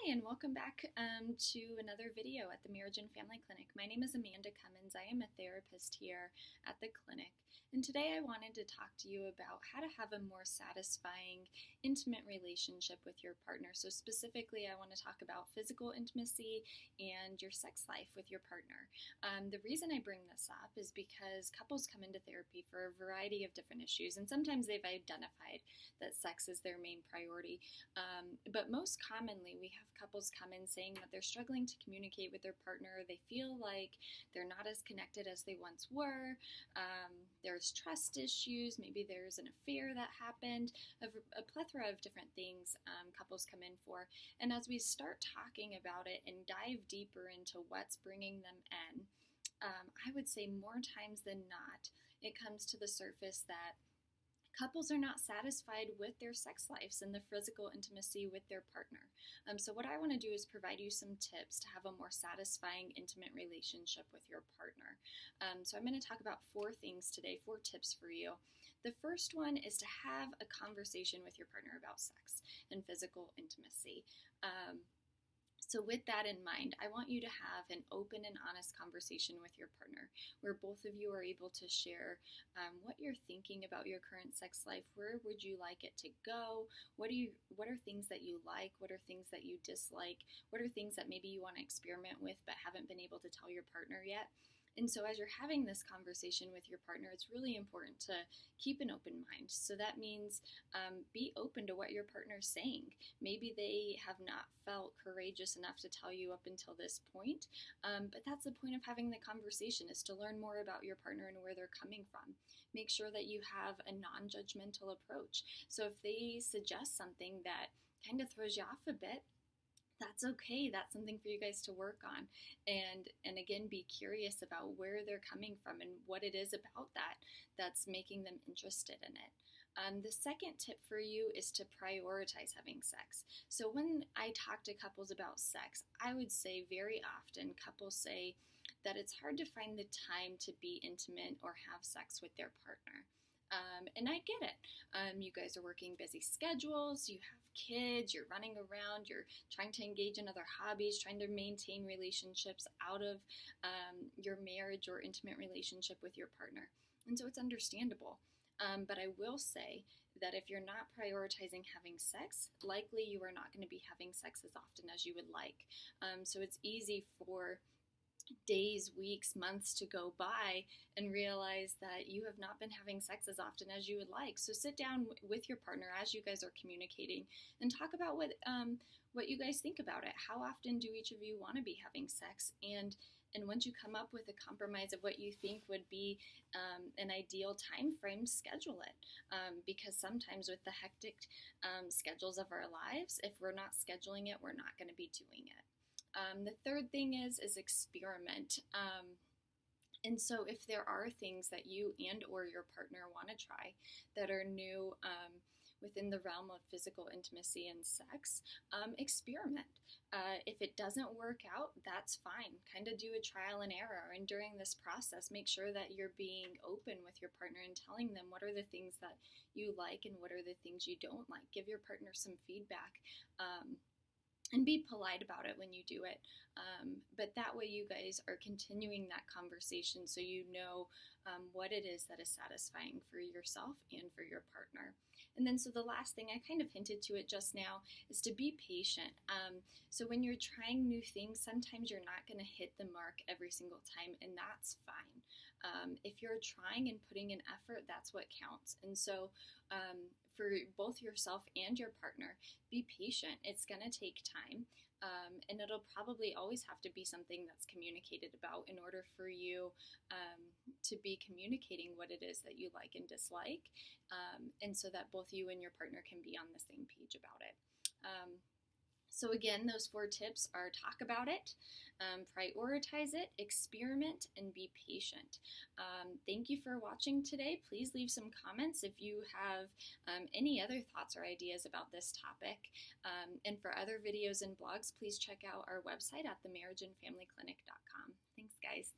Hi, and welcome back to another video at the Marriage and Family Clinic. My name is Amanda Cummins. I am a therapist here at the clinic, and today I wanted to talk to you about how to have a more satisfying, intimate relationship with your partner. So specifically, I want to talk about physical intimacy and your sex life with your partner. The reason I bring this up is because couples come into therapy for a variety of different issues, and sometimes they've identified that sex is their main priority. But most commonly, we have couples come in saying that they're struggling to communicate with their partner. They feel like they're not as connected as they once were. There's trust issues. Maybe there's an affair that happened. A plethora of different things couples come in for. And as we start talking about it and dive deeper into what's bringing them in, I would say more times than not, it comes to the surface that couples are not satisfied with their sex lives and the physical intimacy with their partner. So what I want to do is provide you some tips to have a more satisfying, intimate relationship with your partner. So I'm going to talk about 4 things today, 4 tips for you. The first one is to have a conversation with your partner about sex and physical intimacy. So with that in mind, I want you to have an open and honest conversation with your partner where both of you are able to share what you're thinking about your current sex life. Where would you like it to go? What are things that you like? What are things that you dislike? What are things that maybe you want to experiment with but haven't been able to tell your partner yet? And so as you're having this conversation with your partner, it's really important to keep an open mind. So that means be open to what your partner's saying. Maybe they have not felt courageous enough to tell you up until this point, but that's the point of having the conversation, is to learn more about your partner and where they're coming from. Make sure that you have a non-judgmental approach. So if they suggest something that kind of throws you off a bit, that's okay. That's something for you guys to work on. And again, be curious about where they're coming from and what it is about that that's making them interested in it. The second tip for you is to prioritize having sex. So when I talk to couples about sex, I would say very often couples say that it's hard to find the time to be intimate or have sex with their partner. And I get it. You guys are working busy schedules, you have kids, you're running around, you're trying to engage in other hobbies, trying to maintain relationships out of your marriage or intimate relationship with your partner. And so it's understandable. But I will say that if you're not prioritizing having sex, likely you are not going to be having sex as often as you would like. So it's easy for days, weeks, months to go by and realize that you have not been having sex as often as you would like. So sit down with your partner as you guys are communicating and talk about what you guys think about it. How often do each of you want to be having sex? And once you come up with a compromise of what you think would be an ideal time frame, schedule it. Because sometimes with the hectic schedules of our lives, if we're not scheduling it, we're not going to be doing it. The third thing is experiment. And so if there are things that you and or your partner want to try that are new within the realm of physical intimacy and sex, experiment. If it doesn't work out, that's fine. Kind of do a trial and error. And during this process, make sure that you're being open with your partner and telling them what are the things that you like and what are the things you don't like. Give your partner some feedback. And be polite about it when you do it. But that way you guys are continuing that conversation so you know what it is that is satisfying for yourself and for your partner. And then so the last thing, I kind of hinted to it just now, is to be patient. So when you're trying new things, sometimes you're not going to hit the mark every single time, and that's fine. If you're trying and putting in effort, that's what counts. And so for both yourself and your partner, be patient. It's going to take time, and it'll probably always have to be something that's communicated about in order for you to be communicating what it is that you like and dislike, and so that both you and your partner can be on the same page about it. So again, those 4 tips are: talk about it, prioritize it, experiment, and be patient. Thank you for watching today. Please leave some comments if you have any other thoughts or ideas about this topic. And for other videos and blogs, please check out our website at themarriageandfamilyclinic.com. Thanks, guys.